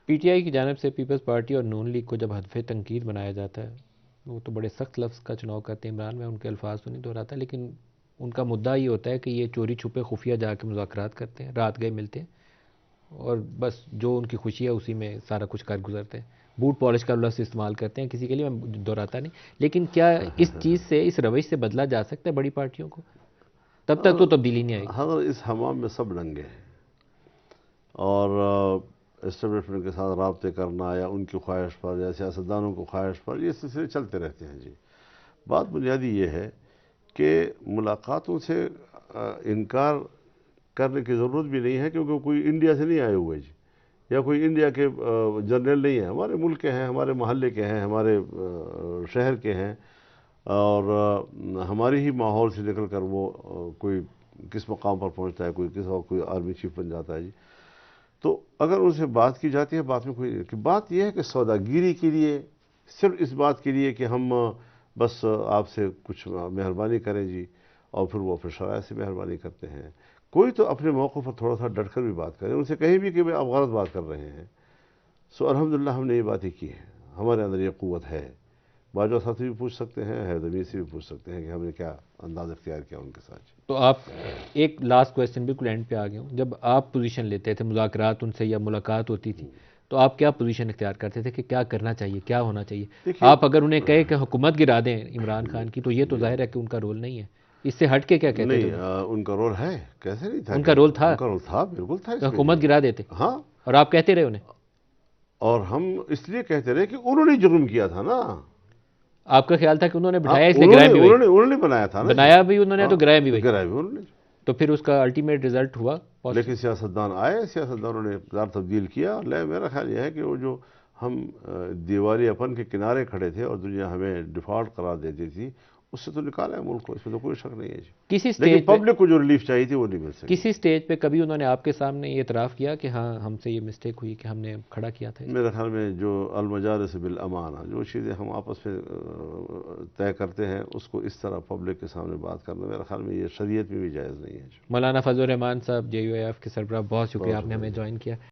P T I کی جانب سے پیپلز پارٹی اور نون لیگ کو جب ہدف تنقید بنایا جاتا ہے، وہ تو بڑے سخت لفظ کا چناؤ کرتے ہیں عمران، میں ان کے الفاظ تو نہیں دہراتا، لیکن ان کا مدعا یہ ہوتا ہے کہ یہ چوری چھپے خفیہ جا کے مذاکرات کرتے ہیں، رات گئے ملتے ہیں، اور بس جو ان کی خوشی ہے اسی میں سارا کچھ کر گزرتے ہیں، بوٹ پالش کا لفظ استعمال کرتے ہیں کسی کے لیے، میں دہراتا نہیں، لیکن کیا اس چیز سے، اس روش سے بدلا جا سکتا ہے بڑی پارٹیوں کو؟ تب تک تو تبدیلی نہیں آئے گی۔ ہر اس حمام میں سب رنگے ہیں، اور اسٹیبلشمنٹ کے ساتھ رابطے کرنا یا ان کی خواہش پر یا سیاستدانوں کو خواہش پر، یہ سلسلے چلتے رہتے ہیں جی۔ بات بنیادی یہ ہے کہ ملاقاتوں سے انکار کرنے کی ضرورت بھی نہیں ہے، کیونکہ کوئی انڈیا سے نہیں آئے ہوئے جی، یا کوئی انڈیا کے جنرل نہیں ہیں، ہمارے ملک کے ہیں، ہمارے محلے کے ہیں، ہمارے شہر کے ہیں، اور ہماری ہی ماحول سے نکل کر وہ کوئی کس مقام پر پہنچتا ہے، کوئی کس وقت کوئی آرمی چیف بن جاتا ہے جی۔ تو اگر ان سے بات کی جاتی ہے، بات میں کوئی کہ بات یہ ہے کہ سوداگیری کے لیے، صرف اس بات کے لیے کہ ہم بس آپ سے کچھ مہربانی کریں جی، اور پھر وہ اپنے شرائط سے مہربانی کرتے ہیں۔ کوئی تو اپنے موقع پر تھوڑا سا ڈٹ کر بھی بات کرے، ان سے کہیں بھی کہ آپ غلط بات کر رہے ہیں۔ سو الحمدللہ ہم نے یہ باتیں کی ہیں، ہمارے اندر یہ قوت ہے۔ باجوہ صاحب سے بھی پوچھ سکتے ہیں، حیدر سے بھی پوچھ سکتے ہیں کہ ہم نے کیا انداز اختیار کیا ان کے ساتھ۔ تو آپ، ایک لاسٹ کویسچن، بالکل اینڈ پہ آ گئے ہوں، جب آپ پوزیشن لیتے تھے، مذاکرات ان سے یا ملاقات ہوتی تھی، تو آپ کیا پوزیشن اختیار کرتے تھے کہ کیا کرنا چاہیے، کیا ہونا چاہیے؟ دیکھیے، آپ اگر انہیں کہے کہ حکومت گرا دیں عمران خان کی، تو یہ تو ظاہر ہے کہ ان کا رول نہیں ہے، اس سے ہٹ کے کیا کہتے تھے نہیں، انہیں؟ ان کا رول ہے، کیسے نہیں تھا ان کہ کا رول تھا ان کا رول تھا، بالکل تھا کہ اس میں جی۔ حکومت گرا دیتے، ہاں، اور آپ کہتے رہے انہیں؟ اور ہم اس لیے کہتے رہے کہ انہوں نے جرم کیا تھا نا۔ آپ کا خیال تھا کہ انہوں نے ہاں، بٹھایا اس لیے انہوں گرائے نے بھی وہی؟ انہوں نے انہوں نے بنایا تھا نا جی۔ بنایا بھی انہوں نے ہاں، تو گرائے بھی وہی؟ گرا بھی انہوں نے۔ تو پھر اس کا الٹیمیٹ رزلٹ ہوا لیکن پازیٹیو؟ سیاستدان آئے، سیاستدانوں نے اقتدار تبدیل کیا۔ میرا خیال یہ ہے کہ وہ جو ہم دیوالی اپن کے کنارے کھڑے تھے اور دنیا ہمیں ڈیفالٹ قرار دیتی تھی، اس سے تو نکالا ہے ملک کو، اس میں تو کوئی شک نہیں ہے جی۔ کسی لیکن سٹیج پہ، پبلک کو جو ریلیف چاہیے تھی وہ نہیں مل سکی۔ کسی سٹیج پہ کبھی انہوں نے آپ کے سامنے یہ اعتراف کیا کہ ہاں ہم سے یہ مسٹیک ہوئی کہ ہم نے کھڑا کیا تھا اس کو؟ میرے خیال میں جو المجالس بالامانہ، جو چیزیں ہم آپس میں طے کرتے ہیں، اس کو اس طرح پبلک کے سامنے بات کرنا، میرے خیال میں یہ شریعت میں بھی جائز نہیں ہے۔ مولانا فضل الرحمان صاحب، جے یو اے ایف کے سربراہ، بہت شکریہ بہت آپ نے ہمیں شکریہ۔ جوائن کیا۔